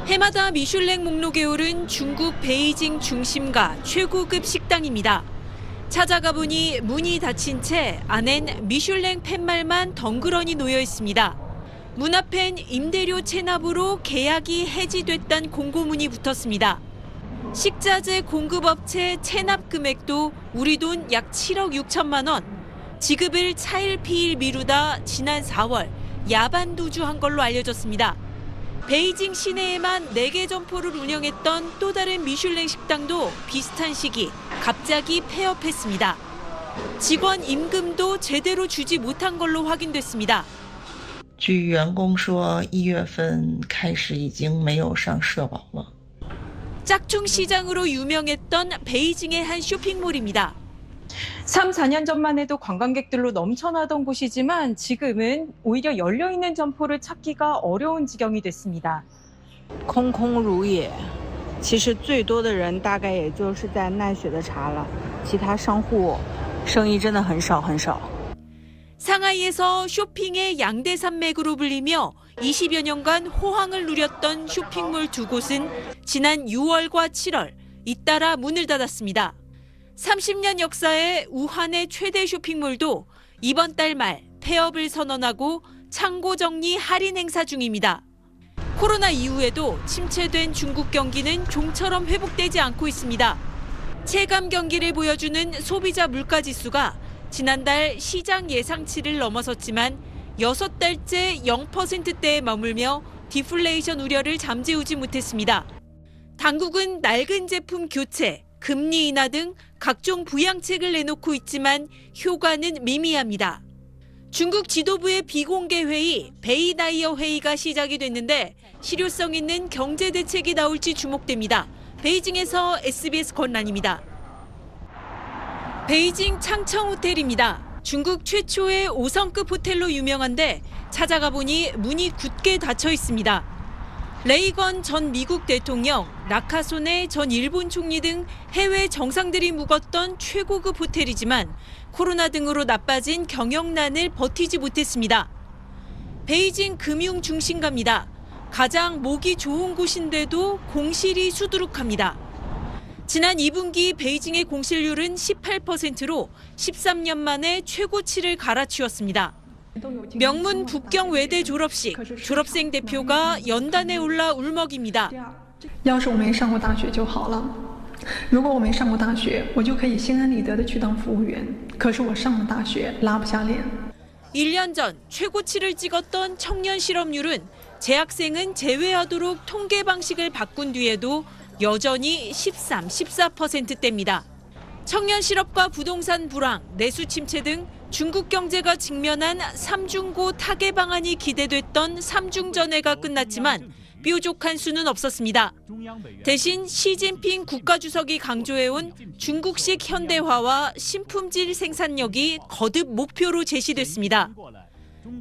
해마다 미슐랭 목록에 오른 중국 베이징 중심가 최고급 식당입니다. 찾아가 보니 문이 닫힌 채 안엔 미슐랭 팻말만 덩그러니 놓여 있습니다. 문 앞엔 임대료 체납으로 계약이 해지됐다는 공고문이 붙었습니다. 식자재 공급업체 체납 금액도 우리 돈 약 7억 6천만 원. 지급을 차일피일 미루다 지난 4월 야반도주한 걸로 알려졌습니다. 베이징 시내에만 4개 점포를 운영했던 또 다른 미슐랭 식당도 비슷한 시기 갑자기 폐업했습니다. 직원 임금도 제대로 주지 못한 걸로 확인됐습니다. 据员工说，1月份开始已经没有上社保了。 짝퉁 시장으로 유명했던 베이징의 한 쇼핑몰입니다. 3, 4년 전만 해도 관광객들로 넘쳐나던 곳이지만 지금은 오히려 열려있는 점포를 찾기가 어려운 지경이 됐습니다. 空空如也，其实最多的人大概也就是在奈雪的茶了，其他商户生意真的很少很少。 상하이에서 쇼핑의 양대 산맥으로 불리며 20여 년간 호황을 누렸던 쇼핑몰 두 곳은 지난 6월과 7월 잇따라 문을 닫았습니다. 30년 역사의 우한의 최대 쇼핑몰도 이번 달 말 폐업을 선언하고 창고 정리 할인 행사 중입니다. 코로나 이후에도 침체된 중국 경기는 좀처럼 회복되지 않고 있습니다. 체감 경기를 보여주는 소비자 물가지수가 지난달 시장 예상치를 넘어섰지만 6달째 0%대에 머물며 디플레이션 우려를 잠재우지 못했습니다. 당국은 낡은 제품 교체, 금리 인하 등 각종 부양책을 내놓고 있지만 효과는 미미합니다. 중국 지도부의 비공개 회의, 베이다이어 회의가 시작이 됐는데 실효성 있는 경제 대책이 나올지 주목됩니다. 베이징에서 SBS 권란입니다. 베이징 창청 호텔입니다. 중국 최초의 5성급 호텔로 유명한데 찾아가 보니 문이 굳게 닫혀 있습니다. 레이건 전 미국 대통령, 라카소네 전 일본 총리 등 해외 정상들이 묵었던 최고급 호텔이지만 코로나 등으로 나빠진 경영난을 버티지 못했습니다. 베이징 금융 중심가입니다. 가장 모기 좋은 곳인데도 공실이 수두룩합니다. 지난 2분기 베이징의 공실률은 18%로 13년 만에 최고치를 갈아치웠습니다. 명문 북경 외대 졸업식, 졸업생 대표가 연단에 올라 울먹입니다. 要是我没上过大学就好了。如果我没上过大学，我就可以心安理得的去当服务员。可是我上了大学，拉不下脸。 1년 전 최고치를 찍었던 청년 실업률은 재학생은 제외하도록 통계 방식을 바꾼 뒤에도 여전히 13, 14%대입니다. 청년 실업과 부동산 불황, 내수 침체 등 중국 경제가 직면한 3중고 타개 방안이 기대됐던 3중전회가 끝났지만 뾰족한 수는 없었습니다. 대신 시진핑 국가주석이 강조해온 중국식 현대화와 신품질 생산력이 거듭 목표로 제시됐습니다.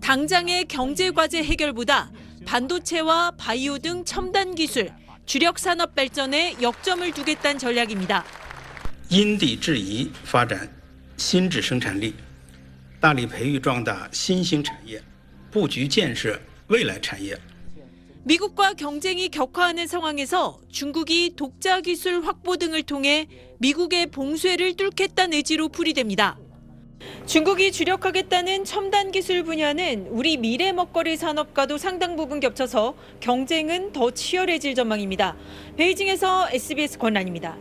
당장의 경제과제 해결보다 반도체와 바이오 등 첨단 기술, 주력 산업 발전에 역점을 두겠다는 전략입니다. 因地制宜发展新质生产力，大力培育壮大新兴产业，布局建设未来产业。 미국과 경쟁이 격화하는 상황에서 중국이 독자 기술 확보 등을 통해 미국의 봉쇄를 뚫겠다는 의지로 풀이됩니다. 중국이 주력하겠다는 첨단 기술 분야는 우리 미래 먹거리 산업과도 상당 부분 겹쳐서 경쟁은 더 치열해질 전망입니다. 베이징에서 SBS 권란입니다.